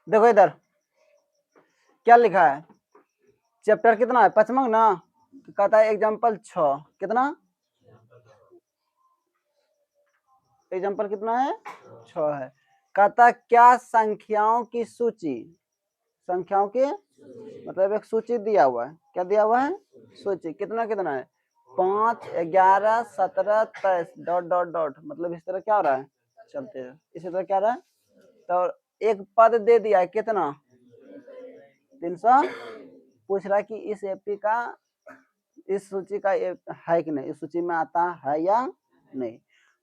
देखो इधर क्या लिखा है, चैप्टर कितना है, 5वां ना, तो कहता है एग्जाम्पल 6, कितना एग्जाम्पल कितना है, 6 है। कहता क्या संख्याओं की सूची, संख्याओं की मतलब एक सूची दिया हुआ है, क्या दिया हुआ है, सूची, कितना कितना है, 5, 11, 17, 23 डॉट डॉट डॉट, मतलब इस तरह क्या हो रहा है, चलते हैं इसी तरह क्या रहा है। तो एक पद दे दिया है कितना, 300, पूछ रहा है कि इस एपी का, इस सूची का है कि नहीं, इस सूची में आता है या नहीं।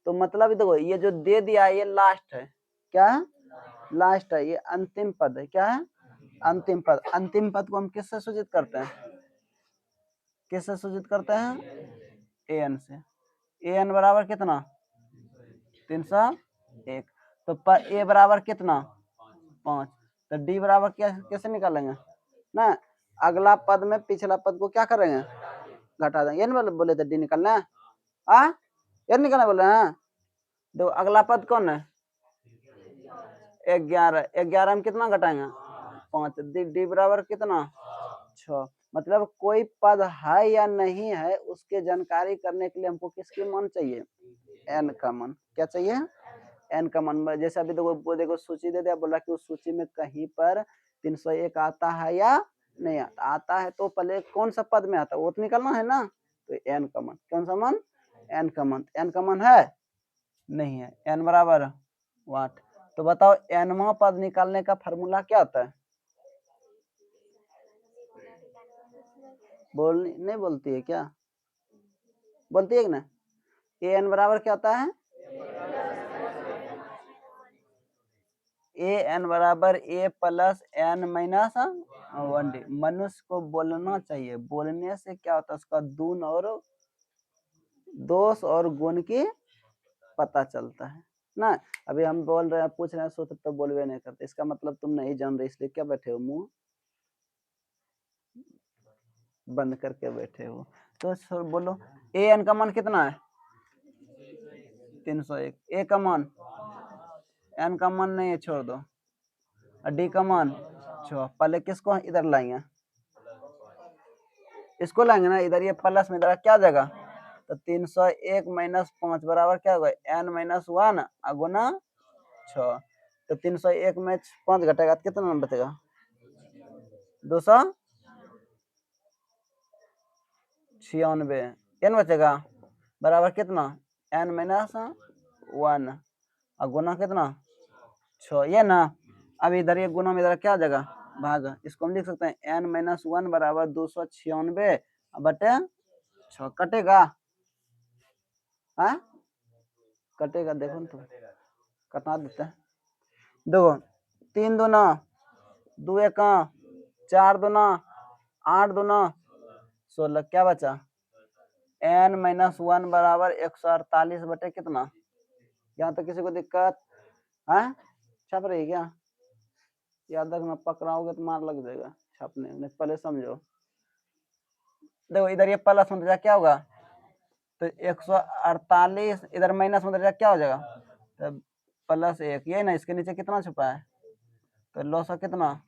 तो मतलब देखो ये जो दे दिया है ये लास्ट है, क्या है, लास्ट है, ये अंतिम पद है, क्या है, अंतिम पद। अंतिम पद को हम किससे सूचित करते हैं, किससे सूचित करते हैं, एन से। एन बराबर कितना, 301। तो ए बराबर कितना, 5। तो डी बराबर क्या कैसे निकालेंगे ना, अगला पद में पिछला पद को क्या करेंगे, घटा देंगे। ये नहीं बोले थे डी निकालना है, ये निकालना बोल रहे हैं। देखो अगला पद कौन है, 11, 11 में कितना घटाएंगे, 5, डी बराबर कितना, 6। मतलब कोई पद है या नहीं है उसके जानकारी करने के लिए हमको किसकी मान चाहिए, एन का मान, क्या चाहिए, एन का मान। जैसे अभी देखो सूची दे दिया, बोला कि उस सूची में कहीं पर 301 आता है या नहीं आता, आता है तो पहले कौन सा पद में आता है वो तो निकालना है ना। तो एन का मान, कौन सा मान, एन का मान, एन का मान है नहीं है, एन बराबर 8। तो बताओ एनवां पद निकालने का फॉर्मूला क्या होता है, बोल नहीं बोलती है क्या, बोलती है कि ना, ए एन बराबर क्या होता है, ए एन बराबर ए प्लस एन माइनस 1D। मनुष्य को बोलना चाहिए, बोलने से क्या होता है उसका दून और दोष और गुण की पता चलता है ना। अभी हम बोल रहे हैं, पूछ रहे हैं सूत्र तो बोलवे नहीं करते, इसका मतलब तुम नहीं जान रहे, इसलिए क्या बैठे हो मुंह बंद करके बैठे हो। तो बोलो ए एन का मान कितना है, 301। ए का मान, एन का मान नहीं है छोड़ दो, डी का मान 6। पहले किसको इधर लाएंगे, इसको लाएंगे ना इधर, ये प्लस में इधर क्या जाएगा, तो 301 माइनस 5 बराबर क्या होगा, एन माइनस 1 गुना 6। तो 301 में 5 घटेगा तो कितना बचेगा, 296 एन बचेगा, बराबर कितना, एन माइनस 1 और गुना कितना 6, ये ना। अब इधर ये गुना में इधर क्या आ जाएगा, भाग, इसको हम लिख सकते हैं एन माइनस 1 बराबर 296 बटे 6। कटेगा, हाँ कटेगा, देखो ना तो कटा देते हैं। देखो 3 दूना 2 1 4 दूना 8 दूना 16, क्या बचा, एन माइनस 1 बराबर 148 बटे कितना। यहाँ तक किसी को दिक्कत है, छप रही क्या, याद रखना पकड़ाओगे तो मार लग जाएगा छपने में, पहले समझो। देखो इधर ये प्लस में क्या होगा, तो 148 इधर माइनस में क्या हो जाएगा, तो +1, ये ना इसके नीचे कितना छुपा है, तो लॉस कितना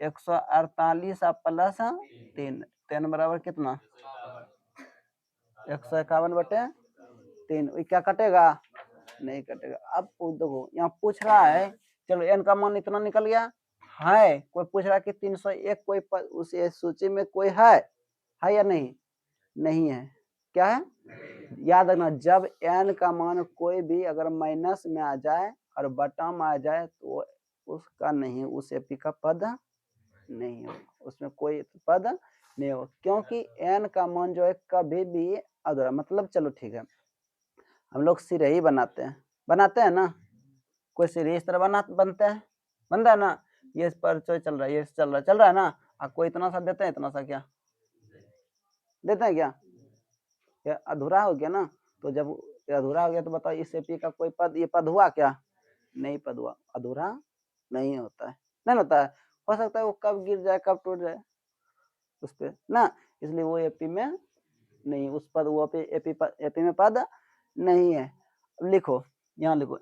148 प्लस 3, 3 बराबर कितना 151 बटे 3, क्या कटेगा, नहीं कटेगा। अब देखो यहाँ पूछ रहा है, चलो एन का मान इतना निकल गया है, कोई पूछ रहा है कि 301 कोई उस सूची में कोई है या नहीं, नहीं है, क्या है, याद रखना जब एन का मान कोई भी अगर माइनस में आ जाए और बटा में आ जाए तो उसका नहीं, उस एपी का पद नहीं हो, उसमें कोई पद नहीं हो, क्योंकि एन का मान जो है कभी भी अधूरा, मतलब चलो ठीक है हम लोग सिरे ही बनाते हैं ना, कोई सिरे इस तरह बनते हैं, बनता है ना, ये पर चल रहा है, ये चल रहा है ना, कोई इतना सा देते हैं, इतना सा क्या देते हैं क्या, ये अधूरा हो गया ना। तो जब अधूरा हो गया तो बताओ इस एपी का कोई पद, ये पद हुआ क्या, नहीं पद हुआ, अधूरा नहीं होता है, नहीं होता है, हो सकता है वो कब गिर जाए कब टूट जाए उस पे ना, इसलिए वो एपी में नहीं, उस पद वो एपी में पद नहीं है। लिखो यहाँ लिखो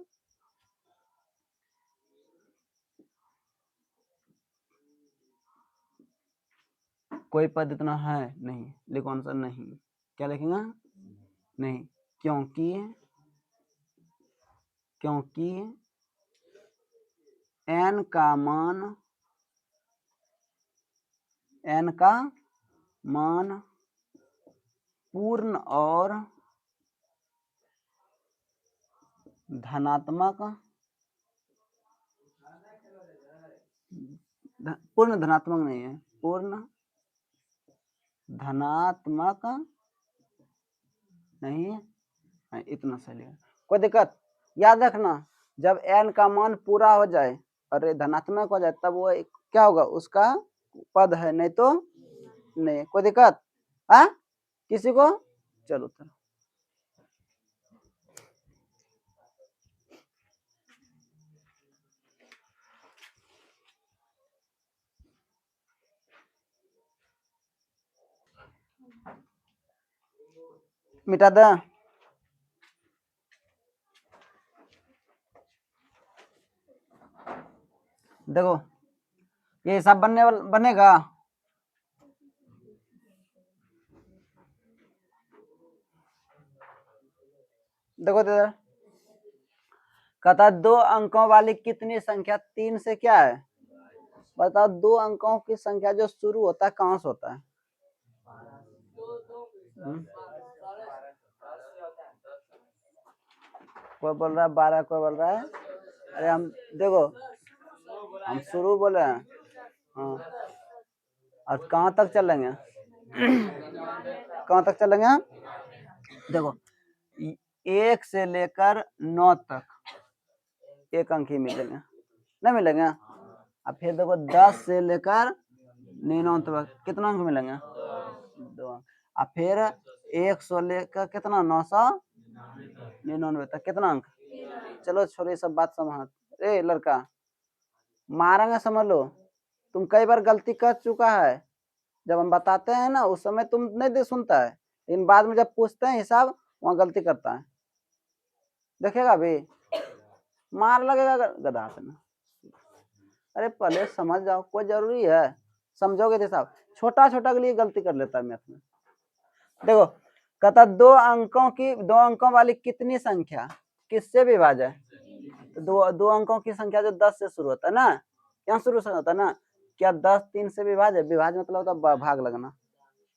कोई पद इतना है नहीं, लिखो आंसर नहीं। क्या लिखेंगे? नहीं, क्योंकि n का मान पूर्ण और धनात्मक, पूर्ण धनात्मक नहीं है, पूर्ण धनात्मक नहीं है, इतना सही है। कोई दिक्कत? याद रखना, जब n का मान पूरा हो जाए और धनात्मक हो जाए तब वो क्या होगा, उसका पद है, नहीं तो नहीं। कोई दिक्कत है किसी को? चलो तो मिटा दे। देखो ये हिसाब बनेगा। देखो तो कहता 2 अंकों वाली कितनी संख्या 3 से क्या है? बताओ, 2 अंकों की संख्या जो शुरू होता है कहां से होता है? कोई बोल रहा है 12, कोई बोल रहा है, अरे हम देखो हम शुरू बोले हैं। हाँ, और कहाँ तक चलेंगे? कहाँ तक चलेंगे? देखो 1 से लेकर 9 तक एक अंक ही मिलेंगे, नहीं मिलेंगे। अब फिर देखो 10 से लेकर 99 तक कितना अंक मिलेंगे? 2 अंक। अब फिर 1 से लेकर कितना 999 तक कितना अंक? चलो छोड़ो ये सब बात समझ। ए लड़का, मारेंगे समझ लो, तुम कई बार गलती कर चुका है। जब हम बताते हैं ना उस समय तुम नहीं दे सुनता है, लेकिन बाद में जब पूछते हैं हिसाब वहां गलती करता है। देखेगा अभी मार लगेगा गधा पे ना। अरे पहले समझ जाओ, कोई जरूरी है? समझोगे तो साहब छोटा छोटा के लिए गलती कर लेता है मैथ में। देखो कहता 2 अंकों वाली कितनी संख्या किससे विभाज्य है? तो 2 अंकों की संख्या जो 10 से शुरू होता है ना, क्या शुरू से होता है ना, क्या 10 3 से विभाज्य? विभाज्य मतलब होता है भाग लगना।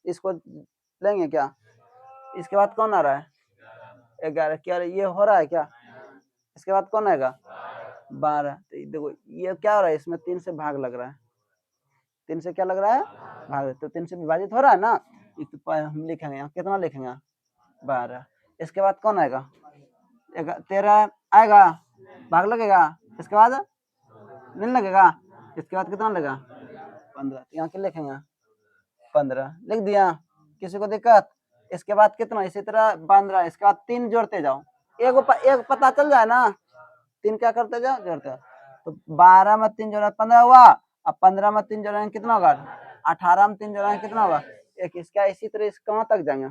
इसको लेंगे क्या? इसके बाद कौन आ रहा है? 11। क्या ये हो रहा है क्या? इसके बाद कौन आएगा? 12। तो देखो ये क्या हो रहा है, इसमें 3 से भाग लग रहा है। 3 से क्या लग रहा है? भाग। तो 3 से विभाजित हो रहा है ना, तो हम लिखेंगे यहाँ कितना लिखेंगे? 12। इसके बाद कौन आएगा? 13 आएगा, भाग लगेगा। इसके बाद नहीं लगेगा। इसके बाद कितना लगेगा? 15। यहाँ क्या लिखेंगे? 15 लिख दिया। किसी को दिक्कत? इसके बाद कितना? इसी तरह 15। इसके बाद 3 जोड़ते जाओ, एक पता चल जाए ना। 3 क्या करते जाओ? जोड़ते जाओ। तो 12 में 3 जोड़ा 15 हुआ। अब 15 में 3 जोड़ेंगे कितना होगा? 18 में 3 जोड़ेंगे कितना होगा? एक। इसका इसी तरह इस कहाँ तक जाएंगे?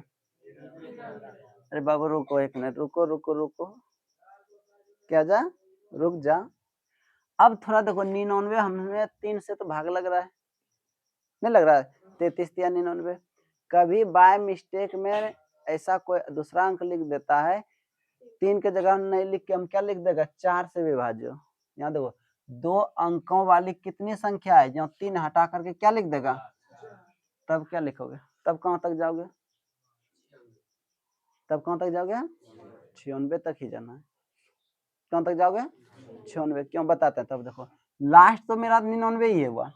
अरे बाबू रुको, एक मिनट रुको रुको रुको, क्या जा? रुक जा। अब थोड़ा देखो 99 हमें 3 से तो भाग लग रहा है, नहीं लग रहा है? 33 या 99। कभी बाय मिस्टेक में ऐसा कोई दूसरा अंक लिख देता है, 3 के जगह नहीं लिख के हम क्या लिख देगा? 4 से विभाज्य। यहाँ देखो 2 अंकों वाली कितनी संख्या है, जहाँ 3 हटा करके क्या लिख देगा? तब क्या लिखोगे? तब कहाँ तक जाओगे? तब कहाँ तक जाओगे? 96 तक ही जाना है। कहाँ तक जाओगे? 96। क्यों बताते हैं तब। देखो लास्ट तो मेरा 99 ही हुआ,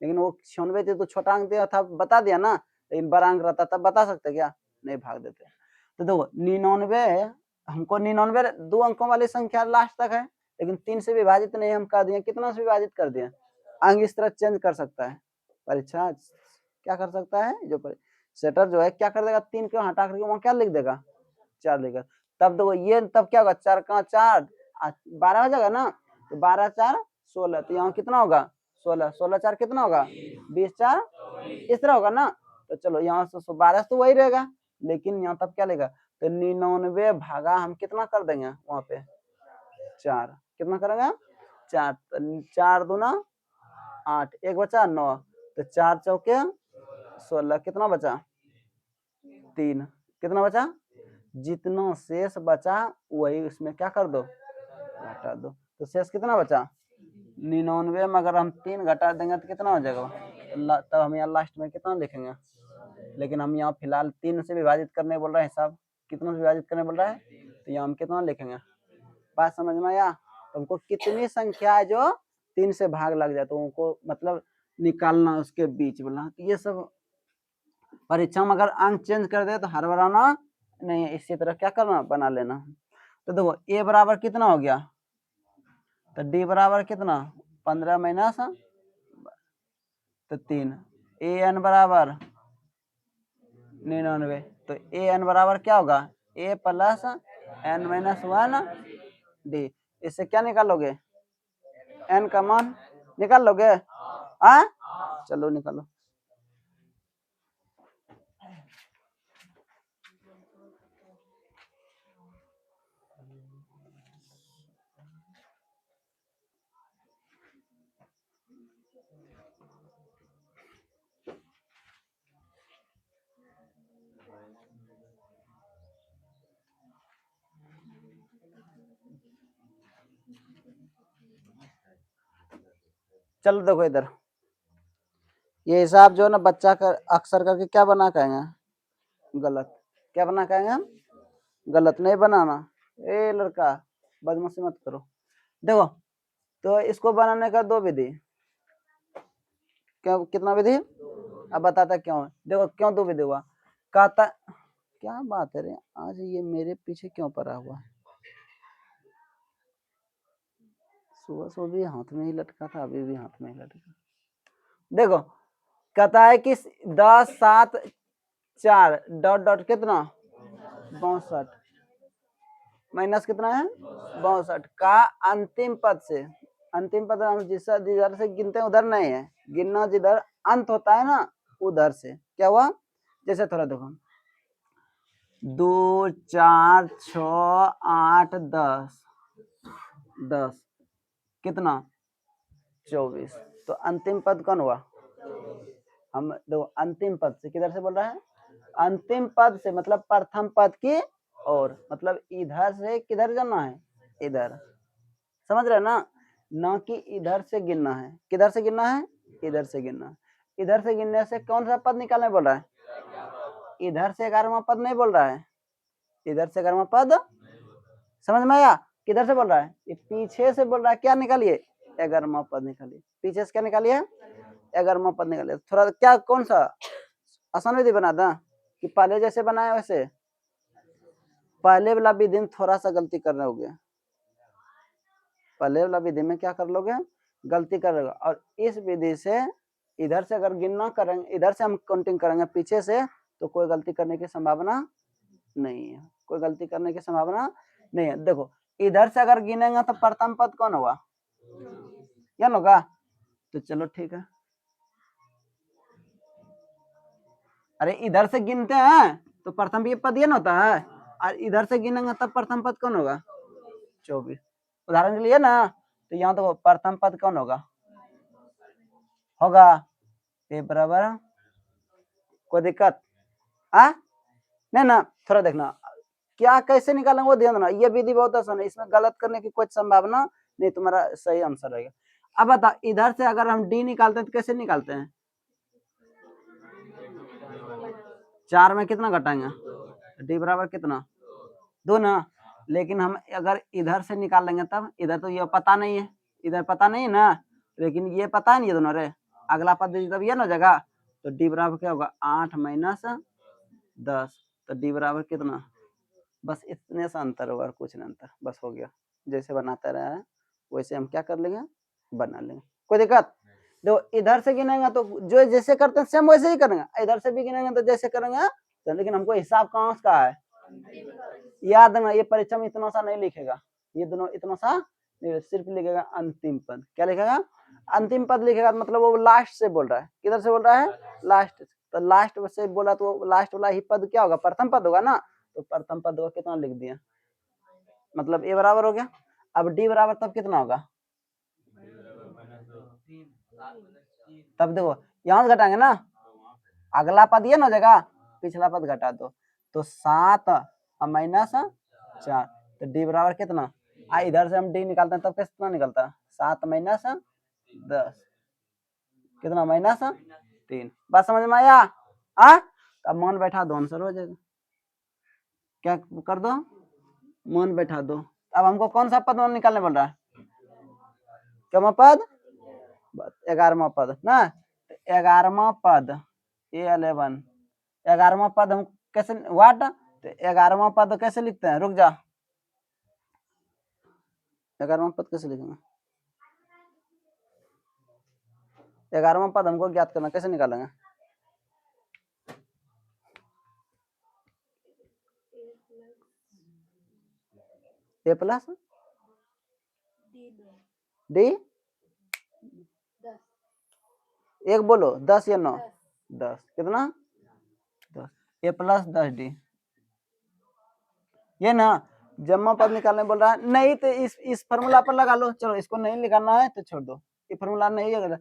लेकिन वो 96 थे तो छोटा अंक दिया था, बता दिया ना। लेकिन बड़ा अंक रहता तब बता सकते क्या? नहीं भाग देते। तो देखो 99, हमको 99 2 अंकों वाली संख्या लास्ट तक है, लेकिन 3 से विभाजित नहीं हम कर दिए। कितना से विभाजित कर दिए? अंक इस तरह चेंज कर सकता है परीक्षा, क्या कर सकता है जो सेटर जो है क्या कर देगा? 3 को हटा करके वहां क्या लिख देगा? 4 लिखेगा। तब देखो ये तब क्या होगा? 4 का 4 12 हो जाएगा ना। तो 12 4 16। तो यहाँ कितना होगा? 16। 16 4 कितना होगा? 20 4 इस तरह होगा ना। तो चलो यहाँ से 12 तो वही रहेगा, लेकिन यहाँ तब क्या लेगा? तो 99 भागा हम कितना कर देंगे वहां पे? 4। कितना करेंगे? 4। 4 दूना 8, एक बचा 9। तो 4 चौके 16 कितना बचा 3 कितना बचा जितना शेष बचा वही उसमें क्या कर दो घटा दो तो शेष कितना बचा 99 में अगर हम 3 घटा देंगे तो कितना हो जाएगा तब हम यहाँ लास्ट में कितना लिखेंगे लेकिन हम यहाँ फिलहाल 3 से विभाजित करने बोल रहे हैं हिसाब कितना से विभाजित करने बोल रहा है तो यहाँ हम कितना लिखेंगे बात समझ में आया तो हमको कितनी संख्या है जो 3 से भाग लग जाए तो उनको मतलब निकालना उसके बीच बोला तो ये सब परीक्षा में अगर अंक चेंज कर दे तो हर बार आना नहीं इसी तरह क्या करना बना लेना तो देखो a बराबर कितना हो गया तो d बराबर कितना 15 माइनस तो 3 an बराबर 99 तो an बराबर क्या होगा a plus n minus 1 d इससे क्या निकालोगे n का मान निकाल लोगे हाँ चलो निकालो चलो देखो इधर ये हिसाब जो है ना बच्चा कर अक्सर करके क्या बना कहेंगे गलत क्या बना कहेंगे गलत नहीं बनाना ए लड़का बदमाशी मत करो देखो तो इसको बनाने का 2 विधि क्यों कितना विधि अब बताता क्यों देखो क्यों 2 विधि हुआ कहता क्या बात है रे आज ये मेरे पीछे क्यों पड़ा हुआ है सुबह भी हाथ में ही लटका था अभी भी हाथ में ही लटका देखो कहता है कि 10 7 4 डॉट डॉट कितना 62 माइनस कितना है 62 का अंतिम पद से अंतिम पद हम जिधर से गिनते हैं उधर नहीं है गिनना जिधर अंत होता है ना उधर से क्या हुआ जैसे थोड़ा देखो 2 4 6 8 10 कितना 24 तो अंतिम पद कौन हुआ हम देखो अंतिम पद से किधर से बोल रहा है अंतिम पद से मतलब प्रथम पद की और मतलब इधर से किधर जाना है इधर समझ रहे ना ना कि इधर से गिनना है किधर से गिनना है इधर से गिनना इधर से गिनने से कौन सा पद निकालने बोल रहा है इधर से 11वां पद नहीं बोल रहा है इधर से 11वां पद समझ में आया किधर से बोल रहा है ये पीछे से बोल रहा है क्या निकालिए 11वां पद निकालिए पीछे से क्या निकालिए 11वां पद निकालिए थोड़ा क्या कौन सा आसान विधि बना था कि पहले जैसे बनाया वैसे पहले वाला विधि में थोड़ा सा गलती करना हो गया पहले वाला विधि में क्या कर लोगे गलती कर लोगे और इस विधि से इधर से अगर गिनना करेंगे इधर से हम काउंटिंग करेंगे पीछे से तो कोई गलती करने की संभावना नहीं है कोई गलती करने की संभावना नहीं है देखो इधर से अगर गिनेंगे तो प्रथम पद कौन होगा क्या होगा तो चलो ठीक है अरे इधर से गिनते हैं तो प्रथम पद ये ना होता है और इधर से गिनेंगे तब प्रथम पद कौन होगा 24 उदाहरण के लिए ना तो यहाँ तो प्रथम पद कौन होगा होगा ए बराबर कोई दिक्कत नहीं ना थोड़ा देखना क्या कैसे निकालेंगे वो ध्यान देना ये विधि बहुत आसान है इसमें गलत करने की कोई संभावना नहीं तुम्हारा सही आंसर रहेगा अब बता इधर से अगर हम डी निकालते हैं तो कैसे निकालते हैं 4 में कितना घटाएंगे डी बराबर कितना 2 ना लेकिन हम अगर इधर से निकाल लेंगे तब इधर तो ये पता नहीं है इधर पता नहीं है ना लेकिन ये पता नहीं है दोनों रे अगला पद तब ये ना जगह तो डी बराबर क्या होगा 8 माइनस 10 तो डी बराबर कितना बस इतने सा अंतर होगा और कुछ नहीं अंतर बस हो गया जैसे बनाता रहा है वैसे हम क्या कर लेंगे बना लेंगे कोई दिक्कत देखो इधर से गिनेंगे तो जो जैसे करते हैं सेम वैसे ही करेंगे इधर से भी गिनेंगे तो जैसे करेंगे तो लेकिन हमको हिसाब कहाँ का है याद रखना ये परीक्षा में इतना सा नहीं लिखेगा ये दोनों इतना सा नहीं सिर्फ लिखेगा अंतिम पद क्या लिखेगा अंतिम पद लिखेगा मतलब वो लास्ट से बोल रहा है किधर से बोल रहा है लास्ट तो लास्ट से बोला तो लास्ट वाला ही पद क्या होगा प्रथम पद होगा ना तो प्रथम पद को कितना लिख दिया मतलब ए बराबर हो गया अब डी बराबर तब कितना होगा तब देखो यहां से घटाएंगे ना अगला पद ये ना हो जाएगा, पिछला पद घटा दो, तो 7 माइनस 4, तो डी बराबर कितना, इधर से हम डी निकालते हैं तब कितना निकलता है, 7 माइनस 10 कितना, माइनस 3। बात समझ में आया? अब मान बैठा दो, आंसर हो जाएगा। क्या कर दो, मान बैठा दो। अब हमको कौन सा पद निकालने बोल रहा है, क्या पद, 11वां पद ना, 11वां पद A11, 11वां पद हम कैसे, व्हाट, तो 11वां पद कैसे लिखते हैं, रुक जा, 11वां पद कैसे लिखेंगे, 11वां पद हमको ज्ञात करना, कैसे निकालेंगे, ए प्लस डी, एक बोलो 10 या 9, 10 कितना, 10 ए प्लस 10 डी, ये ना जम्मा पद निकालने बोल रहा है, नहीं तो इस फॉर्मूला पर लगा लो, चलो इसको नहीं लिखाना है तो छोड़ दो, ये फॉर्मूला नहीं है,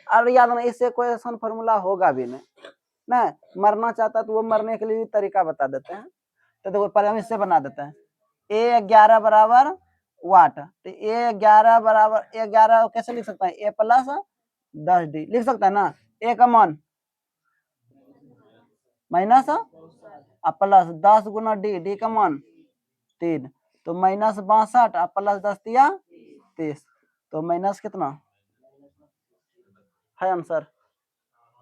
और याद ना इससे कोई ऐसा फॉर्मूला होगा भी नहीं ना, मरना चाहता तो वो मरने के लिए भी तरीका बता देते हैं, तो देखो पर हम इससे बना देते हैं, A11 बराबर वाट, तो A11 बराबर, A11 कैसे लिख सकता है, ए प्लस 10 डी लिख सकता है ना, ए का मान माइनस प्लस 10 गुना डी, डी का मान 3, तो माइनस 62 प्लस 10 दिया 30, तो माइनस कितना है आंसर।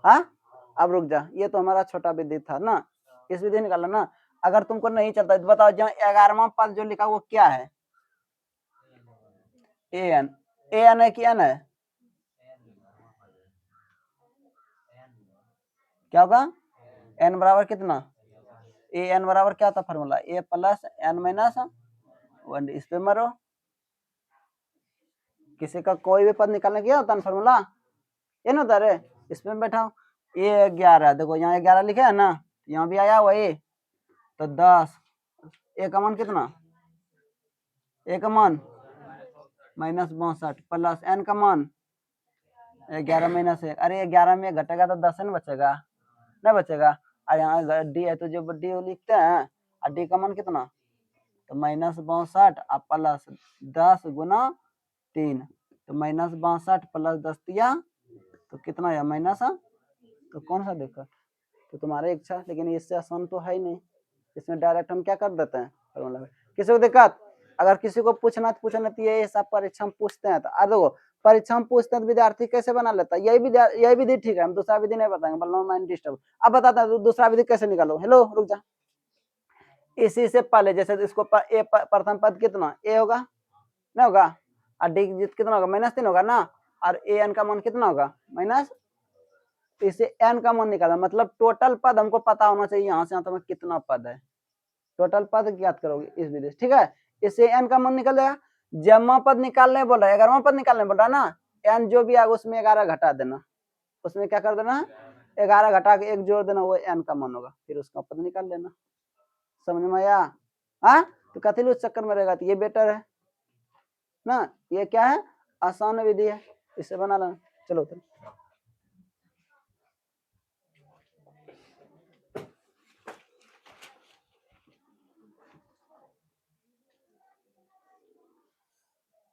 अब रुक जा, ये तो हमारा छोटा विधि था ना, इस विधि निकालना ना, अगर तुमको नहीं चलता तो बताओ, जहाँ 11वां पद जो लिखा वो क्या है, an, an है कि n है, क्या होगा, n बराबर कितना, an बराबर क्या था formula, a plus n minus 1, इस पे मरो, किसी का कोई भी पद निकालने किया होता है फॉर्मूला, ये ना होता है, इसमें बैठाओ, A11 देखो यहाँ 11 लिखे है ना, यहाँ भी आया वही, तो 10, ए का मान कितना, ए का मान माइनस 62 प्लस n का मान 11 माइनस 1, अरे 11 में घटेगा तो 10 न बचेगा, नहीं बचेगा, और यहाँ डी है तो जो डी लिखते हैं, और डी का मान कितना, तो माइनस 62 प्लस 10 गुना 3, तो माइनस 62 प्लस 10 दिया तो कितना है माइनस, तो कौन सा दिक्कत, तो तुम्हारी इच्छा, लेकिन इससे आसान तो है ही नहीं, इसमें डायरेक्ट हम क्या कर देते हैं फॉर्मूला में, किसी को दिक्कत, अगर किसी को पूछना तो पूछना, ये सब परीक्षा में पूछते हैं, तो देखो परीक्षा में पूछते हैं तो विद्यार्थी कैसे बना लेता है, यही विधि ठीक है, हम दूसरा विधि नहीं बताएंगे, बल्कि माइंड डिस्टर्ब। अब बताता है दूसरा विधि कैसे निकालो, हेलो रुक जा, इसी से पहले जैसे इसको प्रथम पद कितना ए होगा, नहीं होगा, और डी कितना होगा -3 होगा ना, और ए एन का मान कितना होगा माइनस, इसे एन का मान निकालना, मतलब टोटल पद हमको पता होना चाहिए, यहाँ से यहाँ तक कितना पद है, टोटल पद ज्ञात करोगे इस विधि से, ठीक है, इससे एन का मान निकल जाएगा, जम्मा पद निकालने बोल रहा है, 11वां पद निकालने बोल रहा है ना, एन जो भी आएगा उसमें 11 घटा देना, उसमें क्या कर देना, 11 घटा के 1 जोड़ देना, वो एन का मान होगा, फिर उसका पद निकाल लेना, समझ में आया, तो कथी उस चक्कर में रहेगा, तो ये बेटर है ना, ये क्या है, आसान विधि है, इससे बना लेना, चलो